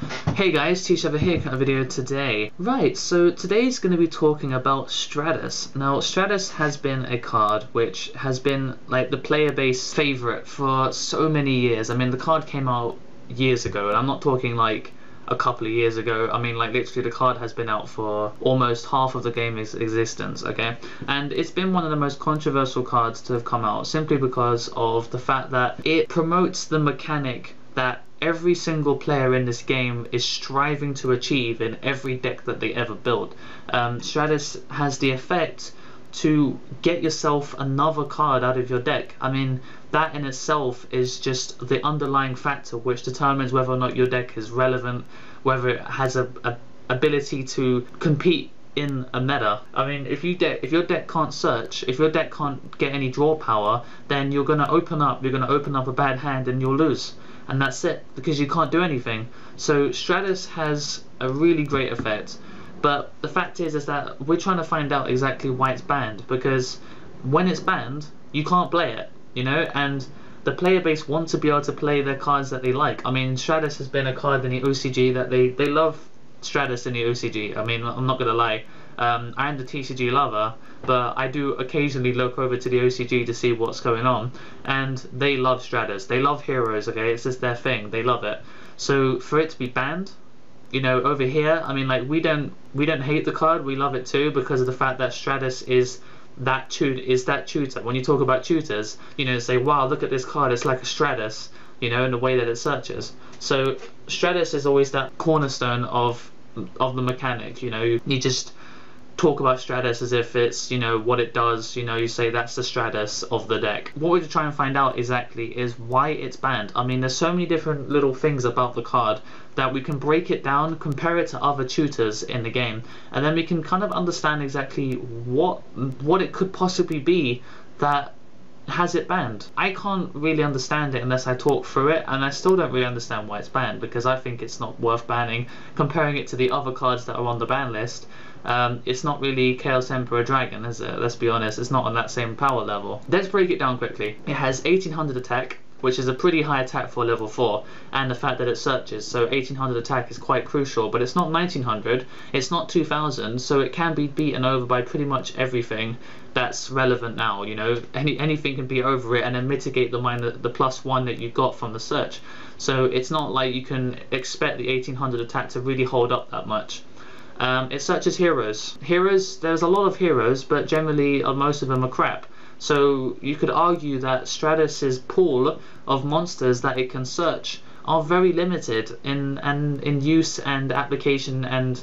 Hey guys, Thetcglover here, got a video today. Right, so today's going to be talking about Stratos. Now, Stratos has been a card which has been like the player base favourite for so many years. I mean, the card came out years ago, and I'm not talking like a couple of years ago. I mean, like literally the card has been out for almost half of the game's existence, okay? And it's been one of the most controversial cards to have come out, simply because of the fact that it promotes the mechanic that every single player in this game is striving to achieve in every deck that they ever build. Stratos has the effect to get yourself another card out of your deck. I mean, that in itself is just the underlying factor which determines whether or not your deck is relevant, whether it has a ability to compete in a meta. I mean, if your deck can't search, if your deck can't get any draw power, then you're gonna open up a bad hand and you'll lose. And that's it, because you can't do anything. So Stratos has a really great effect, but the fact is that we're trying to find out exactly why it's banned, because when it's banned, you can't play it, you know, and the player base want to be able to play their cards that they like. I mean, Stratos has been a card in the OCG that they love. Stratos in the OCG. I mean, I'm not gonna lie, I am the TCG lover, but I do occasionally look over to the OCG to see what's going on, and they love Stratos. They love heroes, okay? It's just their thing. They love it. So for it to be banned, you know, over here, I mean, like we don't hate the card. We love it too, because of the fact that Stratos is that tutor. When you talk about tutors, you know, say, wow, look at this card. It's like a Stratos, you know, in the way that it searches. So Stratos is always that cornerstone of the mechanic. You know, you just talk about Stratos as if it's, you know, what it does. You know, you say that's the Stratos of the deck. What we're trying to find out exactly is why it's banned. I mean, there's so many different little things about the card that we can break it down, compare it to other tutors in the game, and then we can kind of understand exactly what it could possibly be that has it banned. I can't really understand it unless I talk through it, and I still don't really understand why it's banned, because I think it's not worth banning. Comparing it to the other cards that are on the ban list, it's not really Chaos Emperor Dragon, is it? Let's be honest, it's not on that same power level. Let's break it down quickly. It has 1800 attack, which is a pretty high attack for level 4, and the fact that it searches, so 1800 attack is quite crucial, but it's not 1900, it's not 2000, so it can be beaten over by pretty much everything that's relevant now. You know, anything can be over it and then mitigate the +1 that you got from the search. So it's not like you can expect the 1800 attack to really hold up that much. It searches heroes. There's a lot of heroes, but generally most of them are crap. So you could argue that Stratos' pool of monsters that it can search are very limited in use and application, and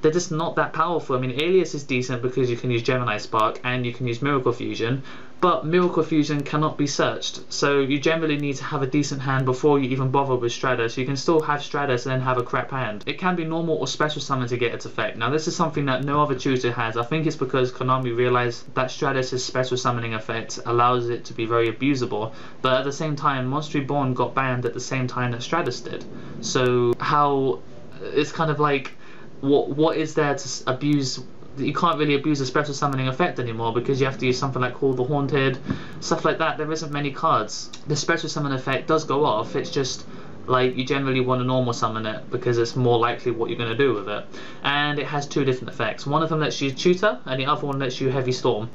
they're just not that powerful. I mean, Alias is decent because you can use Gemini Spark and you can use Miracle Fusion, but Miracle Fusion cannot be searched, so you generally need to have a decent hand before you even bother with Stratos. You can still have Stratos and then have a crap hand. It can be normal or special summon to get its effect. Now this is something that no other tutor has. I think it's because Konami realized that Stratos' special summoning effect allows it to be very abusable, but at the same time Monster Reborn got banned at the same time that Stratos did. So how, it's kind of like, what is there to abuse? You can't really abuse a special summoning effect anymore, because you have to use something like Call the Haunted, stuff like that. There isn't many cards. The special summon effect does go off, it's just like you generally want to normal summon it because it's more likely what you're going to do with it. And it has two different effects. One of them lets you tutor, and the other one lets you heavy storm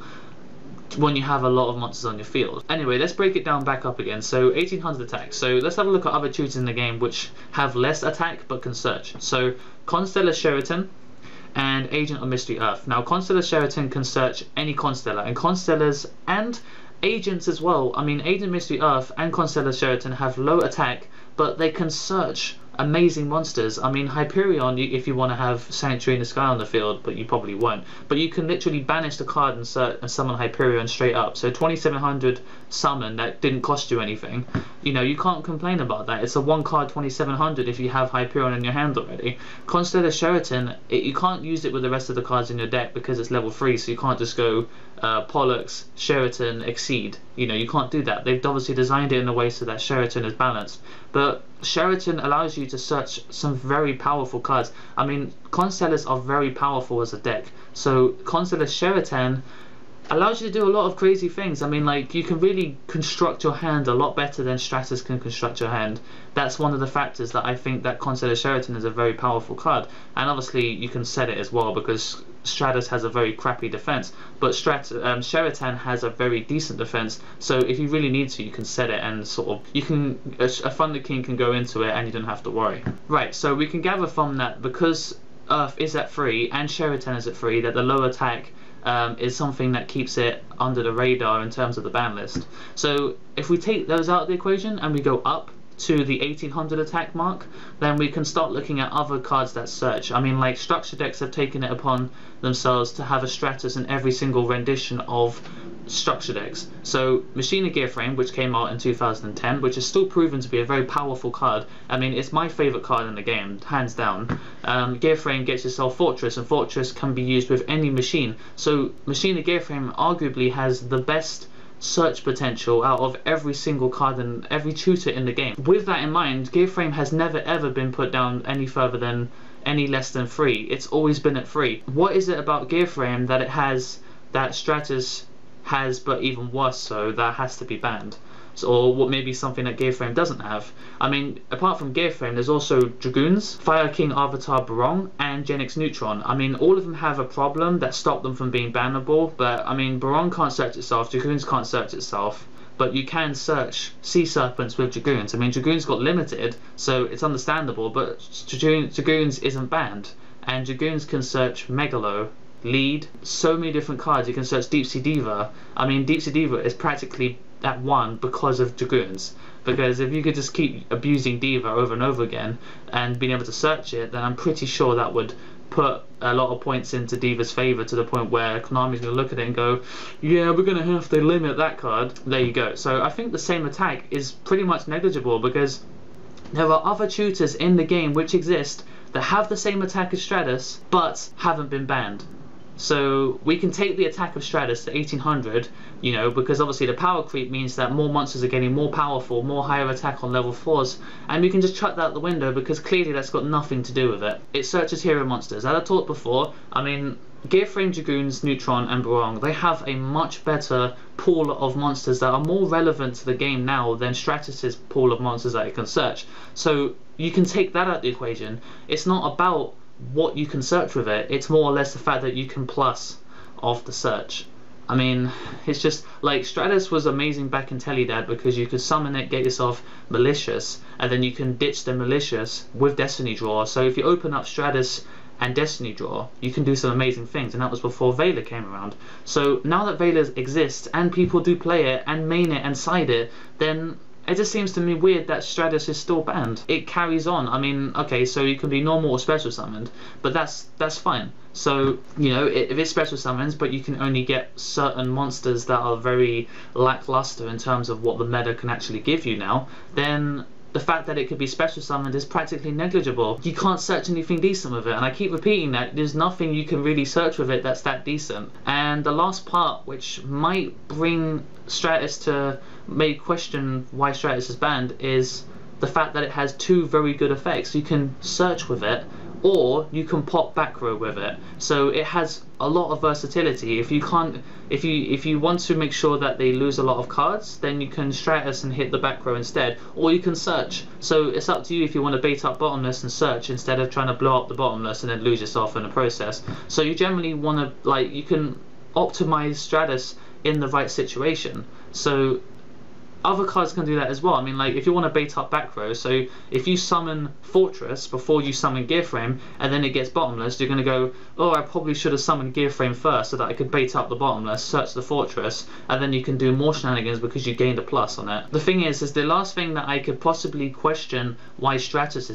when you have a lot of monsters on your field. Anyway, let's break it down back up again. So 1800 attack. So let's have a look at other tutors in the game which have less attack but can search. So Constellar Sheraton and Agent of Mystery Earth. Now Constellar Sheraton can search any Constellar, and Constellars and agents as well. I mean, Agent Mystery Earth and Constellar Sheraton have low attack, but they can search amazing monsters. I mean, Hyperion, if you want to have Sanctuary in the Sky on the field, but you probably won't, but you can literally banish the card and summon Hyperion straight up. So 2700 summon that didn't cost you anything. You know, you can't complain about that. It's a one card 2700 if you have Hyperion in your hand already. Constellar Sheraton, you can't use it with the rest of the cards in your deck because it's level 3, so you can't just go Pollux, Sheraton, Exceed. You know, you can't do that. They've obviously designed it in a way so that Sheraton is balanced. But Sheraton allows you to search some very powerful cards. I mean, Constellars are very powerful as a deck. So Constellar Sheraton allows you to do a lot of crazy things. I mean, like, you can really construct your hand a lot better than Stratos can construct your hand. That's one of the factors that I think that Concealer Sheraton is a very powerful card. And obviously you can set it as well, because Stratos has a very crappy defense, but Sheraton has a very decent defense. So if you really need to, you can set it, and sort of a Thunder King can go into it and you don't have to worry. Right, so we can gather from that, because Earth is at 3 and Sheraton is at 3, that the low attack is something that keeps it under the radar in terms of the ban list. So if we take those out of the equation and we go up to the 1800 attack mark, then we can start looking at other cards that search. I mean, like, structure decks have taken it upon themselves to have a Stratos in every single rendition of structure decks. So Machina Gearframe, which came out in 2010, which is still proven to be a very powerful card. I mean, it's my favourite card in the game, hands down. Gearframe gets yourself Fortress, and Fortress can be used with any machine. So Machina Gearframe arguably has the best search potential out of every single card and every tutor in the game. With that in mind, Gearframe has never ever been put down any further than any less than 3. It's always been at 3. What is it about Gearframe that it has that Stratos has, but even worse so, that has to be banned? So, or what maybe something that Gearframe doesn't have? I mean, apart from Gearframe, there's also Dragoons, Fire King Avatar Barong, and Genix Neutron. I mean, all of them have a problem that stopped them from being bannable, but I mean, Barong can't search itself, Dragoons can't search itself, but you can search Sea Serpents with Dragoons. I mean, Dragoons got limited, so it's understandable, but Dragoons isn't banned, and Dragoons can search Megalo, Lead, so many different cards. You can search Deep Sea Diva. I mean, Deep Sea Diva is practically at 1 because of Dragoons. Because if you could just keep abusing Diva over and over again and being able to search it, then I'm pretty sure that would put a lot of points into Diva's favour, to the point where Konami's going to look at it and go, yeah, we're going to have to limit that card. There you go. So I think the same attack is pretty much negligible, because there are other tutors in the game which exist that have the same attack as Stratos but haven't been banned. So we can take the attack of Stratos to 1800, you know, because obviously the power creep means that more monsters are getting more powerful, more higher attack on level 4s, and we can just chuck that out the window, because clearly that's got nothing to do with it. It searches hero monsters. As I talked before, I mean, Gearframe, Dragoons, Neutron and Barong, they have a much better pool of monsters that are more relevant to the game now than Stratos' pool of monsters that it can search. So you can take that out of the equation. It's not about what you can search with it, it's more or less the fact that you can plus off the search. I mean, it's just like, Stratos was amazing back in Telidad because you could summon it, get yourself Malicious, and then you can ditch the Malicious with Destiny Draw. So if you open up Stratos and Destiny Draw, you can do some amazing things, and that was before Veiler came around. So now that Veiler exists and people do play it and main it and side it, then it just seems to me weird that Stratos is still banned. It carries on. I mean, okay, so you can be normal or special summoned, but that's fine. So, you know, if it's special summons, but you can only get certain monsters that are very lackluster in terms of what the meta can actually give you now, then the fact that it could be special summoned is practically negligible. You can't search anything decent with it, and I keep repeating that. There's nothing you can really search with it that's that decent. And the last part, which might bring Stratos to make question why Stratos is banned, is the fact that it has 2 very good effects. You can search with it, or you can pop back row with it. So it has a lot of versatility. If you want to make sure that they lose a lot of cards, then you can Stratos and hit the back row instead, or you can search. So it's up to you if you want to bait up bottomless and search instead of trying to blow up the bottomless and then lose yourself in the process. So you generally want to, like, you can optimize Stratos in the right situation. So other cards can do that as well. I mean, like, if you want to bait up back row, so if you summon Fortress before you summon Gearframe and then it gets bottomless, you're going to go, oh, I probably should have summoned Gearframe first so that I could bait up the bottomless, search the Fortress, and then you can do more shenanigans because you gained a plus on it. The thing is the last thing that I could possibly question why Stratos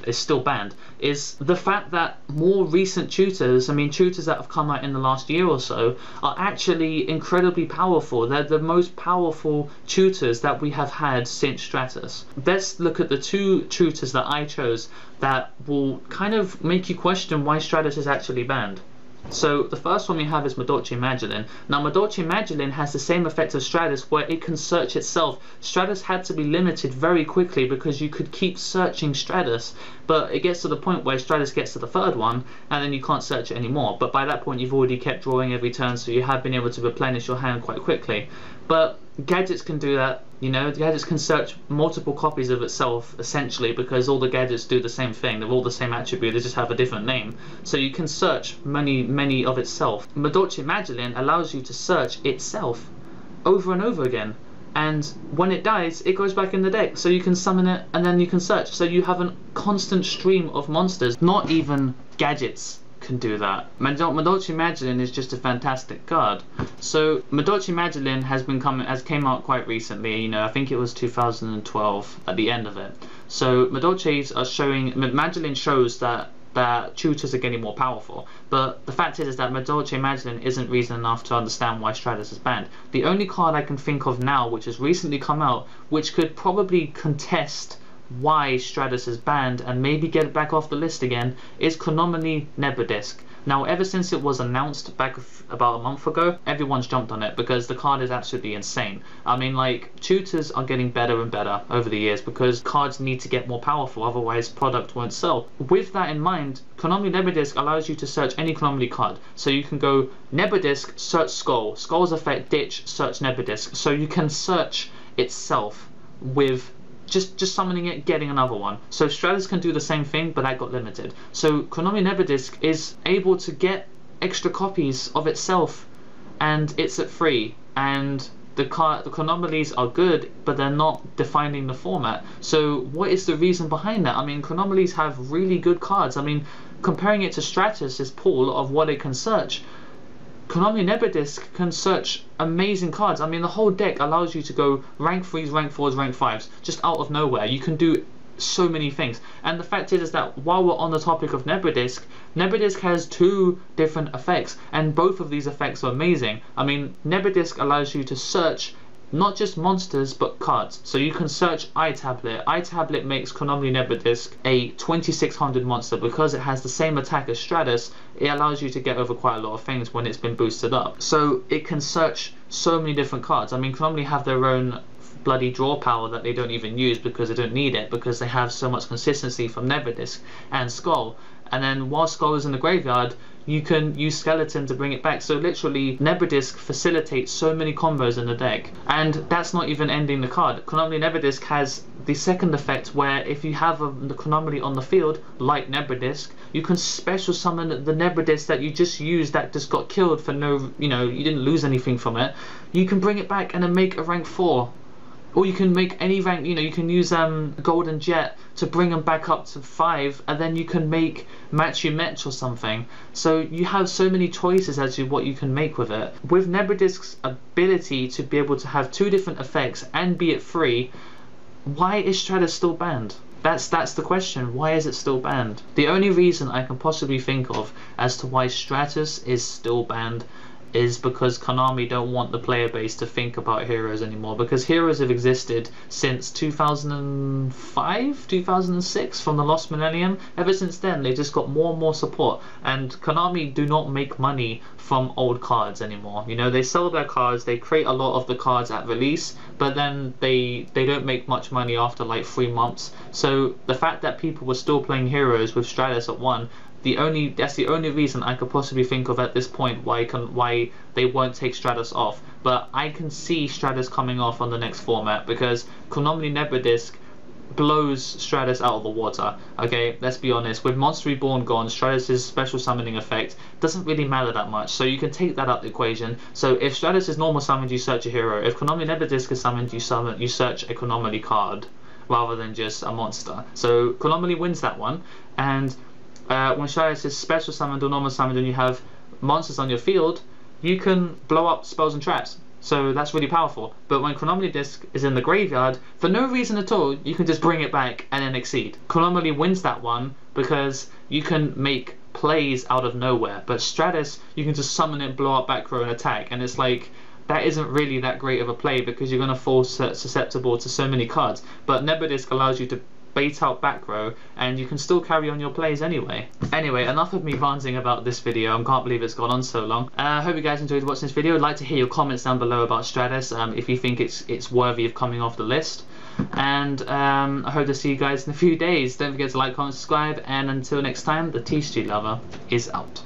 is still banned is the fact that more recent tutors, I mean tutors that have come out in the last year or so, are actually incredibly powerful. They're the most powerful tutors that we have had since Stratos. Let's look at the 2 tutors that I chose that will kind of make you question why Stratos is actually banned. So the first one we have is Madolche Magdalene. Now Madolche Magdalene has the same effect as Stratos, where it can search itself. Stratos had to be limited very quickly because you could keep searching Stratos, but it gets to the point where Stratos gets to the third one and then you can't search it anymore. But by that point you've already kept drawing every turn, so you have been able to replenish your hand quite quickly. But gadgets can do that, you know, gadgets can search multiple copies of itself essentially, because all the gadgets do the same thing, they're all the same attribute, they just have a different name. So you can search many of itself. Madolche Magdalene allows you to search itself over and over again, and when it dies it goes back in the deck, so you can summon it and then you can search, so you have a constant stream of monsters. Not even gadgets can do that. Madolche Magdalene is just a fantastic card. So Madolche Magdalene has came out quite recently, you know, I think it was 2012 at the end of it. So Madolches are showing, Magdalene shows that tutors are getting more powerful, but the fact is that Madolche Magdalene isn't reason enough to understand why Stratos is banned. The only card I can think of now which has recently come out which could probably contest why Stratos is banned and maybe get it back off the list again is Chronomany Nebodisk. Now, ever since it was announced back about a month ago, everyone's jumped on it because the card is absolutely insane. I mean, like, tutors are getting better and better over the years because cards need to get more powerful, otherwise product won't sell. With that in mind, Chronomany Nebodisk allows you to search any Chronomany card. So you can go Nebodisk, search Skull, Skull's effect, ditch, search Nebodisk. So you can search itself with just summoning it, getting another one. So Stratos can do the same thing, but that got limited. So Chronomany Nebodisk is able to get extra copies of itself, and it's at free. And the Chronomalies are good, but they're not defining the format. So what is the reason behind that? I mean, Chronomalies have really good cards. I mean, comparing it to Stratos' pool of what it can search, Chronomany Nebodisk can search amazing cards. I mean, the whole deck allows you to go rank 3s, rank 4s, rank 5s, just out of nowhere. You can do so many things. And the fact is that while we're on the topic of Nebodisk, Nebodisk has 2 different effects, and both of these effects are amazing. I mean, Nebodisk allows you to search not just monsters, but cards. So you can search iTablet. iTablet makes Chronomany Nebodisk a 2600 monster because it has the same attack as Stratos. It allows you to get over quite a lot of things when it's been boosted up. So it can search so many different cards. I mean, Chronomany have their own bloody draw power that they don't even use because they don't need it, because they have so much consistency from Nebodisk and Skull. And then while Skull is in the graveyard, you can use Skeleton to bring it back. So literally, Nebodisk facilitates so many combos in the deck. And that's not even ending the card. Chronomany Nebodisk has the second effect where if you have the Chronomany on the field, like Nebodisk, you can special summon the Nebodisk that you just used that just got killed for no, you know, you didn't lose anything from it. You can bring it back and then make a rank 4. Or you can make any rank, you know, you can use Golden Jet to bring them back up to 5, and then you can make Machu Mech or something. So you have so many choices as to what you can make with it. With Nebodisk's ability to be able to have 2 different effects and be it free, why is Stratos still banned? That's the question. Why is it still banned? The only reason I can possibly think of as to why Stratos is still banned is because Konami don't want the player base to think about heroes anymore, because heroes have existed since 2005, 2006 from the Lost Millennium. Ever since then they just got more and more support, and Konami do not make money from old cards anymore. You know, they sell their cards, they create a lot of the cards at release, but then they don't make much money after like 3 months. So the fact that people were still playing heroes with Stratos at 1, that's the only reason I could possibly think of at this point why they won't take Stratos off. But I can see Stratos coming off on the next format, because Chronomany Nebodisk blows Stratos out of the water. Okay, let's be honest, with Monster Reborn gone, Stratos' special summoning effect doesn't really matter that much, so you can take that out the equation. So if Stratos is normal summoned, you search a hero. If Chronomany Nebodisk is summoned, you search a Chronomany card rather than just a monster. So Chronomany wins that one. And when Stratos is special summoned or normal summoned and you have monsters on your field, you can blow up spells and traps. So that's really powerful. But when Chronomany Disc is in the graveyard, for no reason at all, you can just bring it back and then exceed. Chronomany wins that one because you can make plays out of nowhere. But Stratos, you can just summon it, blow up back row and attack. And it's like, that isn't really that great of a play because you're going to fall susceptible to so many cards. But Nebodisk allows you to bait out back row, and you can still carry on your plays anyway. Anyway, enough of me ranting about this video. I can't believe it's gone on so long. I hope you guys enjoyed watching this video. I'd like to hear your comments down below about Stratos, if you think it's worthy of coming off the list. And I hope to see you guys in a few days. Don't forget to like, comment, subscribe, and until next time, the Thetcglover is out.